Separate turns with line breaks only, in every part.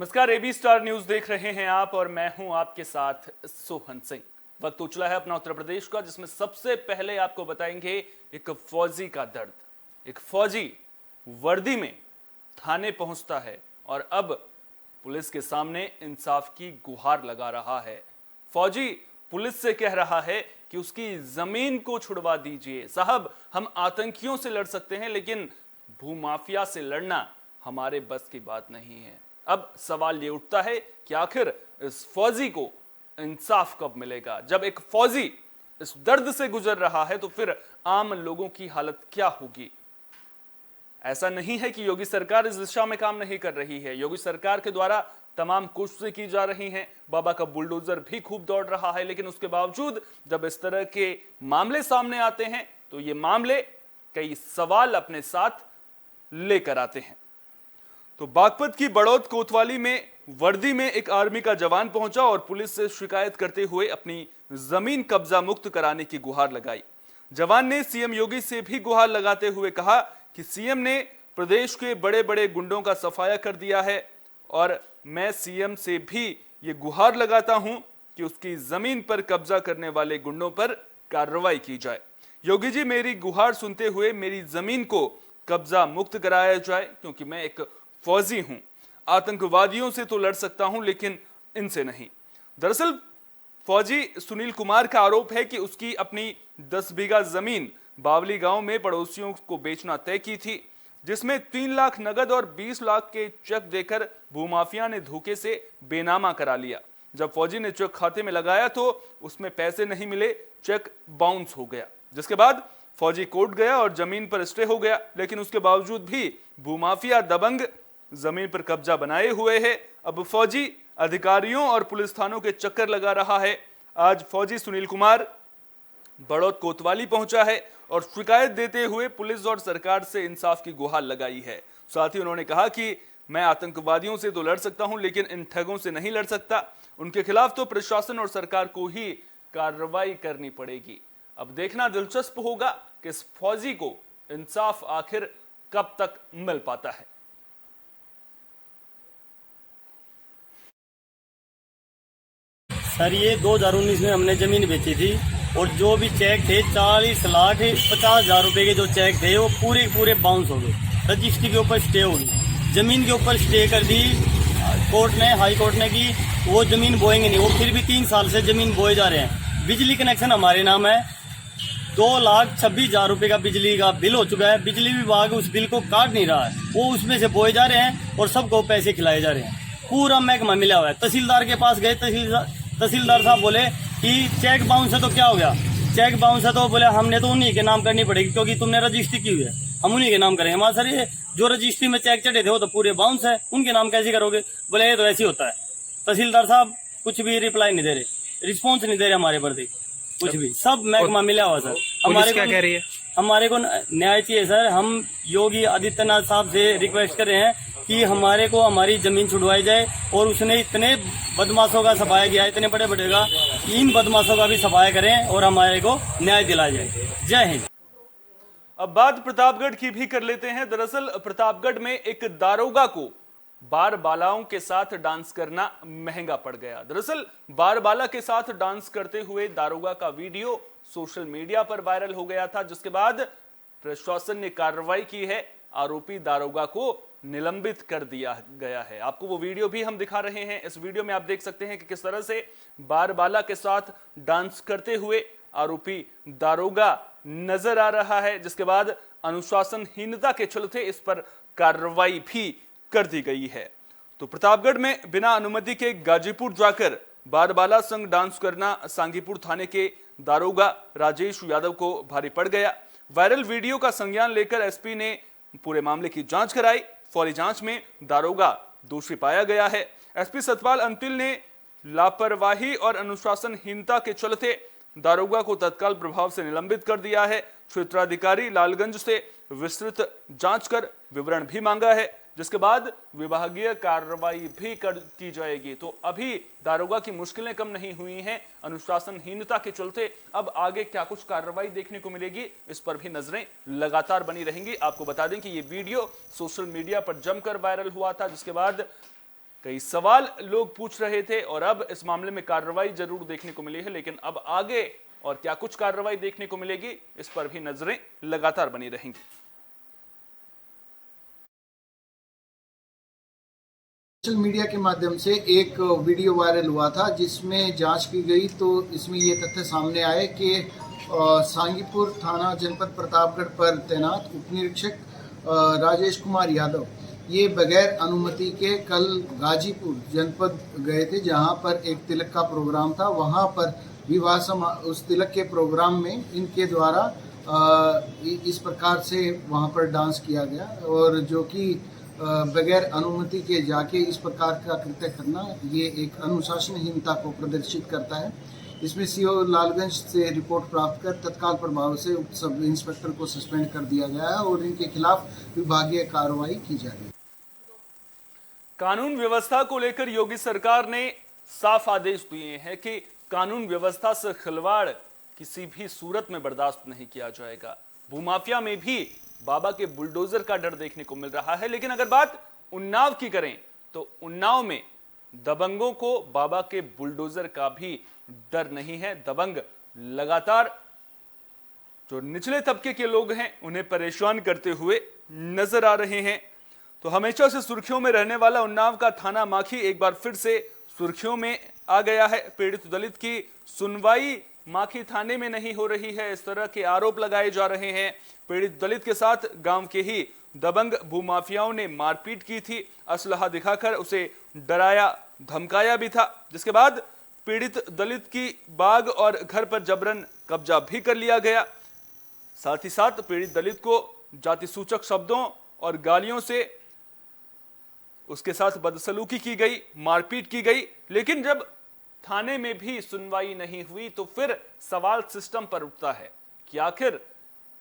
नमस्कार, AB star news देख रहे हैं आप और मैं हूं आपके साथ सोहन सिंह। वक्त उछला है अपना उत्तर प्रदेश का, जिसमें सबसे पहले आपको बताएंगे एक फौजी का दर्द। एक फौजी वर्दी में थाने पहुंचता है और अब पुलिस के सामने इंसाफ की गुहार लगा रहा है। फौजी पुलिस से कह रहा है कि उसकी जमीन को छुड़वा दीजिए। साहब, हम आतंकियों से लड़ सकते हैं लेकिन भूमाफिया से लड़ना हमारे बस की बात नहीं है। अब सवाल ये उठता है कि आखिर इस फौजी को इंसाफ कब मिलेगा। जब एक फौजी इस दर्द से गुजर रहा है तो फिर आम लोगों की हालत क्या होगी। ऐसा नहीं है कि योगी सरकार इस दिशा में काम नहीं कर रही है। योगी सरकार के द्वारा तमाम कोशिशें की जा रही हैं। बाबा का बुलडोजर भी खूब दौड़ रहा है, लेकिन उसके बावजूद जब इस तरह के मामले सामने आते हैं तो ये मामले कई सवाल अपने साथ लेकर आते हैं। तो बागपत की बड़ौद कोतवाली में वर्दी में एक आर्मी का जवान पहुंचा और पुलिस से शिकायत करते हुए अपनी जमीन कब्जा मुक्त कराने की गुहार लगाई। जवान ने सीएम योगी से भी गुहार लगाते हुए कहा कि सीएम ने प्रदेश के बड़े बड़े गुंडों का सफाया कर दिया है और मैं सीएम से भी ये गुहार लगाता हूं कि उसकी जमीन पर कब्जा करने वाले गुंडों पर कार्रवाई की जाए। योगी जी, मेरी गुहार सुनते हुए मेरी जमीन को कब्जा मुक्त कराया जाए, क्योंकि मैं एक फौजी हूं। आतंकवादियों से तो लड़ सकता हूं लेकिन इनसे नहीं। दरअसल फौजी सुनील कुमार का आरोप है कि उसकी अपनी 10 बीघा जमीन बावली गांव में पड़ोसियों को बेचना तय की थी, जिसमें 3 लाख नगद और 20 लाख के चेक देकर भूमाफिया ने धोखे से बेनामा करा लिया। जब फौजी ने चेक खाते में लगाया तो उसमें पैसे नहीं मिले, चेक बाउंस हो गया, जिसके बाद फौजी कोर्ट गया और जमीन पर स्टे हो गया। लेकिन उसके बावजूद भी भूमाफिया दबंग जमीन पर कब्जा बनाए हुए है। अब फौजी अधिकारियों और पुलिस थानों के चक्कर लगा रहा है। आज फौजी सुनील कुमार बड़ौद कोतवाली पहुंचा है और शिकायत देते हुए पुलिस और सरकार से इंसाफ की गुहार लगाई है। साथ ही उन्होंने कहा कि मैं आतंकवादियों से तो लड़ सकता हूं लेकिन इन ठगों से नहीं लड़ सकता। उनके खिलाफ तो प्रशासन और सरकार को ही कार्रवाई करनी पड़ेगी। अब देखना दिलचस्प होगा कि इस फौजी को इंसाफ आखिर कब तक मिल पाता है।
सर, ये 2019 में हमने जमीन बेची थी और जो भी चेक थे 40,50,000 रुपए के जो चेक थे वो पूरे बाउंस हो गए। रजिस्ट्री के ऊपर स्टे होगी, जमीन के ऊपर स्टे कर दी कोर्ट ने, हाई कोर्ट ने, की वो जमीन बोएंगे नहीं। वो फिर भी 3 साल से जमीन बोए जा रहे हैं। बिजली कनेक्शन हमारे नाम है, 2,26,000 रुपए का बिजली का बिल हो चुका है। बिजली विभाग उस बिल को काट नहीं रहा है, वो उसमें से बोए जा रहे हैं और सबको पैसे खिलाए जा रहे हैं। पूरा महकमा मिला हुआ है। तहसीलदार के पास गए, तहसीलदार साहब बोले कि चेक बाउंस है तो क्या हो गया, चेक बाउंस है तो बोले हमने तो उन्हीं के नाम करनी पड़ेगी क्योंकि तुमने रजिस्ट्री की हुई है, हम उन्हीं के नाम करेंगे। हमारे सर, ये जो रजिस्ट्री में चेक चढ़े थे वो तो पूरे बाउंस है, उनके नाम कैसे करोगे? बोले ये तो ऐसे होता है। तहसीलदार साहब कुछ भी रिप्लाई नहीं दे रहे, रिस्पॉन्स नहीं दे रहे हमारे प्रति कुछ भी। सब महकमा मिला हुआ सर। हमारे
क्या कह रही है?
हमारे को न्याय चाहिए सर। हम योगी आदित्यनाथ साहब से रिक्वेस्ट कर रहे हैं कि हमारे को हमारी जमीन छुड़वाई जाए और उसने इतने बदमाशों का सफाया किया, इतने बड़े बड़े का, इन बदमाशों का भी सफाया करें और हमारे को न्याय दिलाया जाए। जय हिंद।
अब बात प्रतापगढ़ की भी कर लेते हैं। दरअसल प्रतापगढ़ में एक दारोगा को बार बालाओं के साथ डांस करना महंगा पड़ गया। दरअसल बार बाला के साथ डांस करते हुए दारोगा का वीडियो सोशल मीडिया पर वायरल हो गया था, जिसके बाद प्रशासन ने कार्रवाई की है। आरोपी दारोगा को निलंबित कर दिया गया है। आपको वो वीडियो भी हम दिखा रहे हैं। इस वीडियो में आप देख सकते हैं कि किस तरह से बार बाला के साथ डांस करते हुए आरोपी दारोगा नजर आ रहा है, जिसके बाद अनुशासनहीनता के चलते इस पर कार्रवाई भी कर दी गई है। तो प्रतापगढ़ में बिना अनुमति के गाजीपुर जाकर बार बाला संग डांस करना सांगीपुर थाने के दारोगा राजेश यादव को भारी पड़ गया। वायरल वीडियो का संज्ञान लेकर एसपी ने पूरे मामले की जांच कराई। फौरी जांच में दारोगा दोषी पाया गया है। एसपी सतपाल अंतिल ने लापरवाही और अनुशासनहीनता के चलते दारोगा को तत्काल प्रभाव से निलंबित कर दिया है। क्षेत्राधिकारी लालगंज से विस्तृत जांच कर विवरण भी मांगा है, जिसके बाद विभागीय कार्रवाई भी की जाएगी। तो अभी दारोगा की मुश्किलें कम नहीं हुई हैं अनुशासनहीनता के चलते। अब आगे क्या कुछ कार्रवाई देखने को मिलेगी, इस पर भी नजरें लगातार बनी रहेंगी। आपको बता दें कि ये वीडियो सोशल मीडिया पर जमकर वायरल हुआ था, जिसके बाद कई सवाल लोग पूछ रहे थे और अब इस मामले में कार्रवाई जरूर देखने को मिली है, लेकिन अब आगे और क्या कुछ कार्रवाई देखने को मिलेगी इस पर भी नजरें लगातार बनी रहेंगी।
सोशल मीडिया के माध्यम से एक वीडियो वायरल हुआ था जिसमें जांच की गई, तो इसमें ये तथ्य सामने आए कि सांगीपुर थाना जनपद प्रतापगढ़ पर तैनात उप निरीक्षक राजेश कुमार यादव ये बगैर अनुमति के कल गाजीपुर जनपद गए थे, जहां पर एक तिलक का प्रोग्राम था। वहां पर उस तिलक के प्रोग्राम में इनके द्वारा इस प्रकार से वहां पर डांस किया गया, और जो कि बगैर अनुमति के जाके इस प्रकार का कृत्य करना ये एक अनुशासनहीनता को प्रदर्शित करता है। इसमें सीओ लालगंज से रिपोर्ट प्राप्त कर तत्काल प्रभाव से उप सब इंस्पेक्टर को सस्पेंड कर दिया गया है और इनके खिलाफ विभागीय कार्रवाई की जा रही है।
कानून व्यवस्था को लेकर योगी सरकार ने साफ आदेश दिए हैं कि कानून व्यवस्था से खिलवाड़ किसी भी सूरत में बर्दाश्त नहीं किया जाएगा। भूमाफिया में भी बाबा के बुलडोजर का डर देखने को मिल रहा है। लेकिन अगर बात उन्नाव की करें तो उन्नाव में दबंगों को बाबा के बुलडोजर का भी डर नहीं है। दबंग लगातार जो निचले तबके के लोग हैं उन्हें परेशान करते हुए नजर आ रहे हैं। तो हमेशा से सुर्खियों में रहने वाला उन्नाव का थाना माखी एक बार फिर से सुर्खियों में आ गया है। पीड़ित दलित की सुनवाई माखी थाने में नहीं हो रही है, इस तरह के आरोप लगाए जा रहे हैं। पीड़ित दलित के साथ गांव के ही दबंग भूमाफियाओं ने मारपीट की थी, असलहा दिखाकर उसे डराया धमकाया भी था, जिसके बाद पीड़ित दलित की बाग और घर पर जबरन कब्जा भी कर लिया गया। साथ ही साथ पीड़ित दलित को जाति सूचक शब्दों और गालियों से उसके साथ बदसलूकी की गई, मारपीट की गई। लेकिन जब थाने में भी सुनवाई नहीं हुई तो फिर सवाल सिस्टम पर उठता है कि आखिर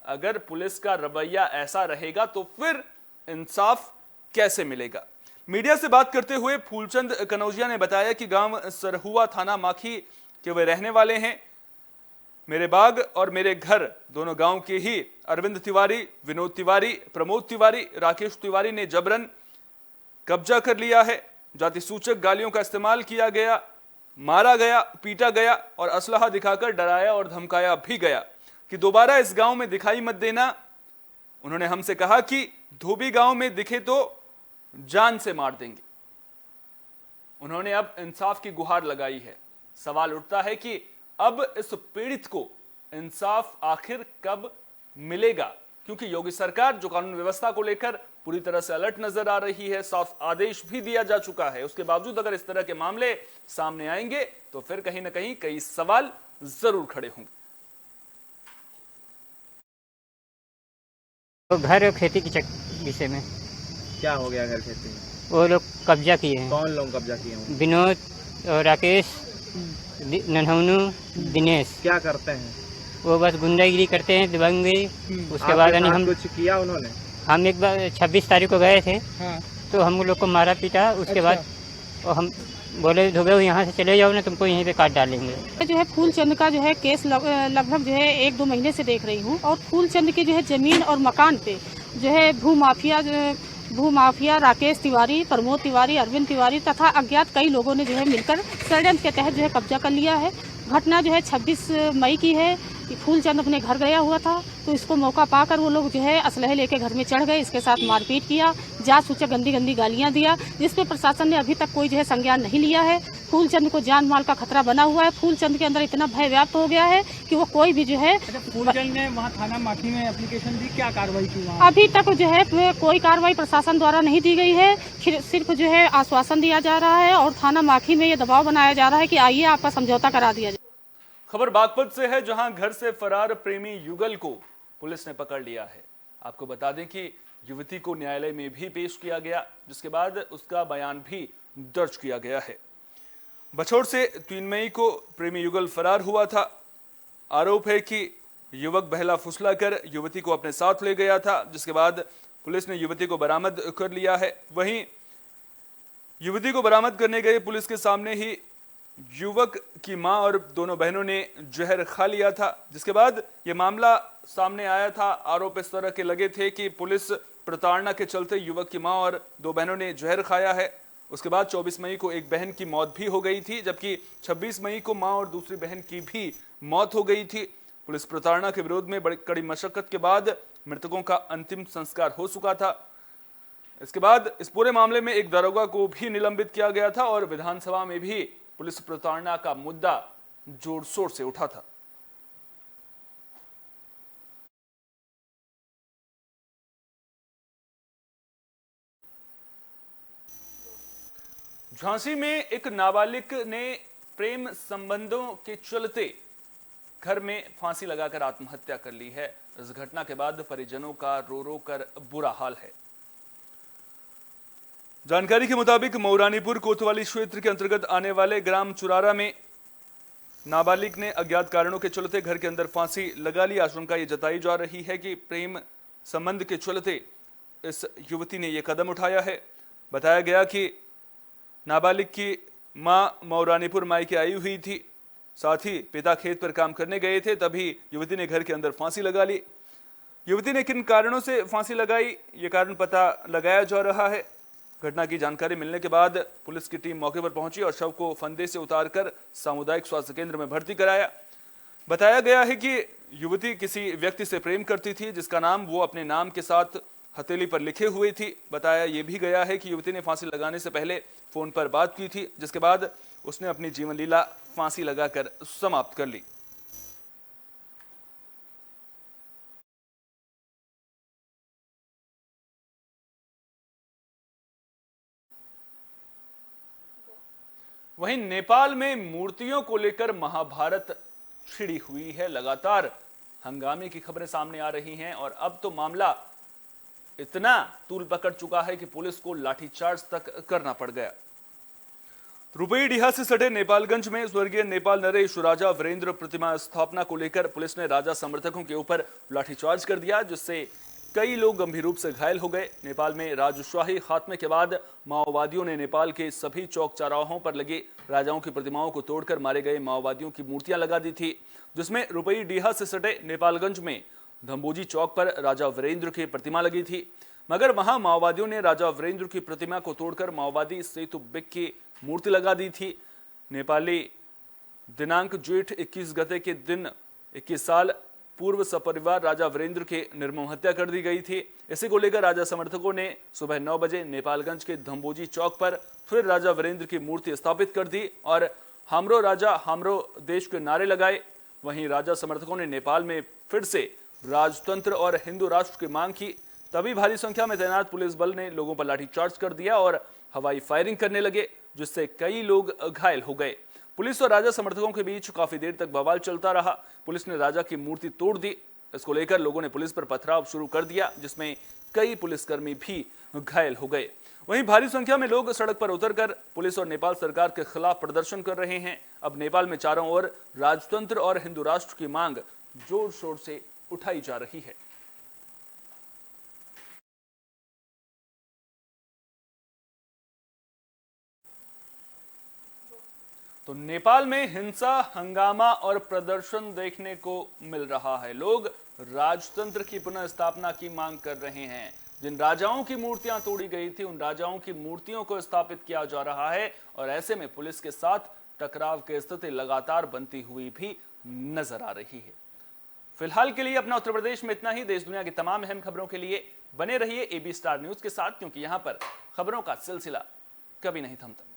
अगर पुलिस का रवैया ऐसा रहेगा तो फिर इंसाफ कैसे मिलेगा। मीडिया से बात करते हुए फूलचंद कनौजिया ने बताया कि गांव सरहुआ थाना माखी के वे रहने वाले हैं। मेरे बाग और मेरे घर दोनों गांव के ही अरविंद तिवारी, विनोद तिवारी, प्रमोद तिवारी, राकेश तिवारी ने जबरन कब्जा कर लिया है। जाति सूचक गालियों का इस्तेमाल किया गया, मारा गया, पीटा गया और असलहा दिखाकर डराया और धमकाया भी गया कि दोबारा इस गांव में दिखाई मत देना। उन्होंने हमसे कहा कि धोबी गांव में दिखे तो जान से मार देंगे। उन्होंने अब इंसाफ की गुहार लगाई है। सवाल उठता है कि अब इस पीड़ित को इंसाफ आखिर कब मिलेगा, क्योंकि योगी सरकार जो कानून व्यवस्था को लेकर पूरी तरह से अलर्ट नजर आ रही है, साफ आदेश भी दिया जा चुका है। उसके बावजूद अगर इस तरह के मामले सामने आएंगे तो फिर कहीं ना कहीं कई सवाल जरूर खड़े होंगे।
तो घर और खेती के विषय में
क्या हो गया घर खेती में?
वो लोग कब्जा किए हैं।
कौन लोग कब्जा किए हैं?
विनोद और राकेश, नन्हौनू, दिनेश।
क्या करते हैं
वो? बस गुंडागिरी करते हैं, दबंगी। उसके बाद हम
कुछ किया उन्होंने?
हम एक बार 26 तारीख को गए थे।
हाँ।
तो हम लोग को मारा पीटा। उसके बाद और हम बोले धोबे यहाँ से चले जाओ ना, तुमको यहीं पे काट डालेंगे।
जो है फूलचंद का जो है केस लगभग जो है 1-2 महीने से देख रही हूँ, और फूलचंद के जो है जमीन और मकान पे जो है भूमाफिया राकेश तिवारी, प्रमोद तिवारी, अरविंद तिवारी तथा अज्ञात कई लोगों ने जो है मिलकर षड्यंत्र के तहत जो है कब्जा कर लिया है। घटना जो है 26 मई की है। फूलचंद अपने घर गया हुआ था तो इसको मौका पाकर वो लोग जो है असलहे लेके घर में चढ़ गए, इसके साथ मारपीट किया, जात सूचक गंदी गालियां दिया, जिस पे प्रशासन ने अभी तक कोई जो है संज्ञान नहीं लिया है। फूलचंद को जान माल का खतरा बना हुआ है। फूलचंद के अंदर इतना भय व्याप्त हो गया है कि वो कोई भी जो है।
फूलचंद ने वहाँ थाना माखी में एप्लीकेशन दी, क्या कार्रवाई की वहाँ?
अभी तक जो है कोई कार्रवाई प्रशासन द्वारा नहीं दी गई है। सिर्फ जो है आश्वासन दिया जा रहा है और थाना माखी में ये दबाव बनाया जा रहा है कि आइए आपका समझौता करा दिया जाए।
खबर बागपत से है, जहां घर से फरार प्रेमी युगल को पुलिस ने पकड़ लिया है। आपको बता दें कि युवती को न्यायालय में भी पेश किया गया, जिसके बाद उसका बयान भी दर्ज किया गया है। बछौर से 3 मई को प्रेमी युगल फरार हुआ था। आरोप है कि युवक बहला फुसला कर युवती को अपने साथ ले गया था, जिसके बाद पुलिस ने युवती को बरामद कर लिया है। वहीं युवती को बरामद करने गए पुलिस के सामने ही युवक की मां और दोनों बहनों ने जहर खा लिया था, जिसके बाद यह मामला सामने आया था। आरोप इस तरह के लगे थे कि पुलिस प्रताड़ना के चलते युवक की मां और 2 बहनों ने जहर खाया है। उसके बाद 24 मई को एक बहन की मौत भी हो गई थी, जबकि 26 मई को मां और दूसरी बहन की भी मौत हो गई थी। पुलिस प्रताड़ना के विरोध में बड़ी कड़ी मशक्कत के बाद मृतकों का अंतिम संस्कार हो चुका था। इसके बाद इस पूरे मामले में एक दरोगा को भी निलंबित किया गया था और विधानसभा में भी पुलिस प्रताड़ना का मुद्दा जोर शोर से उठा था। झांसी में एक नाबालिग ने प्रेम संबंधों के चलते घर में फांसी लगाकर आत्महत्या कर ली है। इस घटना के बाद परिजनों का रो रो कर बुरा हाल है। जानकारी के मुताबिक मऊरानीपुर कोतवाली क्षेत्र के अंतर्गत आने वाले ग्राम चुरारा में नाबालिग ने अज्ञात कारणों के चलते घर के अंदर फांसी लगा ली। आशंका ये जताई जा रही है कि प्रेम संबंध के चलते इस युवती ने यह कदम उठाया है। बताया गया कि नाबालिग की मां मऊरानीपुर मायके आई हुई थी, साथ ही पिता खेत पर काम करने गए थे, तभी युवती ने घर के अंदर फांसी लगा ली। युवती ने किन कारणों से फांसी लगाई, ये कारण पता लगाया जा रहा है। घटना की जानकारी मिलने के बाद पुलिस की टीम मौके पर पहुंची और शव को फंदे से उतारकर सामुदायिक स्वास्थ्य केंद्र में भर्ती कराया। बताया गया है कि युवती किसी व्यक्ति से प्रेम करती थी, जिसका नाम वो अपने नाम के साथ हथेली पर लिखे हुए थी। बताया यह भी गया है कि युवती ने फांसी लगाने से पहले फोन पर बात की थी, जिसके बाद उसने अपनी जीवन लीला फांसी लगाकर समाप्त कर ली। वहीं नेपाल में मूर्तियों को लेकर महाभारत छिड़ी हुई है। लगातार हंगामे की खबरें सामने आ रही हैं और अब तो मामला इतना तूल पकड़ चुका है कि पुलिस को लाठीचार्ज तक करना पड़ गया। रुपईडीहा से सटे नेपालगंज में स्वर्गीय नेपाल नरेश राजा वीरेंद्र प्रतिमा स्थापना को लेकर पुलिस ने राजा समर्थकों के ऊपर लाठीचार्ज कर दिया, जिससे कई लोग गंभीर रूप से घायल हो गए। नेपाल में राजशाही खात्मे के बाद माओवादियों ने नेपाल के सभी चौक चौराहों पर लगे राजाओं की प्रतिमाओं को तोड़कर मारे गए माओवादियों की मूर्तियां लगा दी थी, जिसमें रुपईडीहा से सटे नेपालगंज में धम्बोजी चौक पर राजा वीरेंद्र की प्रतिमा लगी थी, मगर वहां माओवादियों ने राजा वीरेंद्र की प्रतिमा को तोड़कर माओवादी सेतु बिक की मूर्ति लगा दी थी। नेपाली दिनांक जेठ 21 गते के दिन 21 साल पूर्व सपरिवार राजा वीरेंद्र की निर्मम हत्या कर दी गई थी। इसी को लेकर राजा समर्थकों ने सुबह 9 बजे नेपालगंज के धम्बोजी चौक पर फिर राजा वीरेंद्र की मूर्ति स्थापित कर दी और हमरो राजा हमरो देश के नारे लगाए। वहीं राजा समर्थकों ने नेपाल में फिर से राजतंत्र और हिंदू राष्ट्र की मांग की। तभी भारी संख्या में तैनात पुलिस बल ने लोगों पर लाठीचार्ज कर दिया और हवाई फायरिंग करने लगे, जिससे कई लोग घायल हो गए। पुलिस और राजा समर्थकों के बीच काफी देर तक बवाल चलता रहा। पुलिस ने राजा की मूर्ति तोड़ दी। इसको लेकर लोगों ने पुलिस पर पथराव शुरू कर दिया, जिसमें कई पुलिसकर्मी भी घायल हो गए। वहीं भारी संख्या में लोग सड़क पर उतरकर पुलिस और नेपाल सरकार के खिलाफ प्रदर्शन कर रहे हैं। अब नेपाल में चारों ओर राजतंत्र और हिंदू राष्ट्र की मांग जोर शोर से उठाई जा रही है। तो नेपाल में हिंसा, हंगामा और प्रदर्शन देखने को मिल रहा है। लोग राजतंत्र की पुनः स्थापना की मांग कर रहे हैं। जिन राजाओं की मूर्तियां तोड़ी गई थी, उन राजाओं की मूर्तियों को स्थापित किया जा रहा है और ऐसे में पुलिस के साथ टकराव की स्थिति लगातार बनती हुई भी नजर आ रही है। फिलहाल के लिए अपना उत्तर प्रदेश में इतना ही। देश दुनिया की तमाम अहम खबरों के लिए बने रहिए AB स्टार न्यूज के साथ, क्योंकि यहां पर खबरों का सिलसिला कभी नहीं थमता।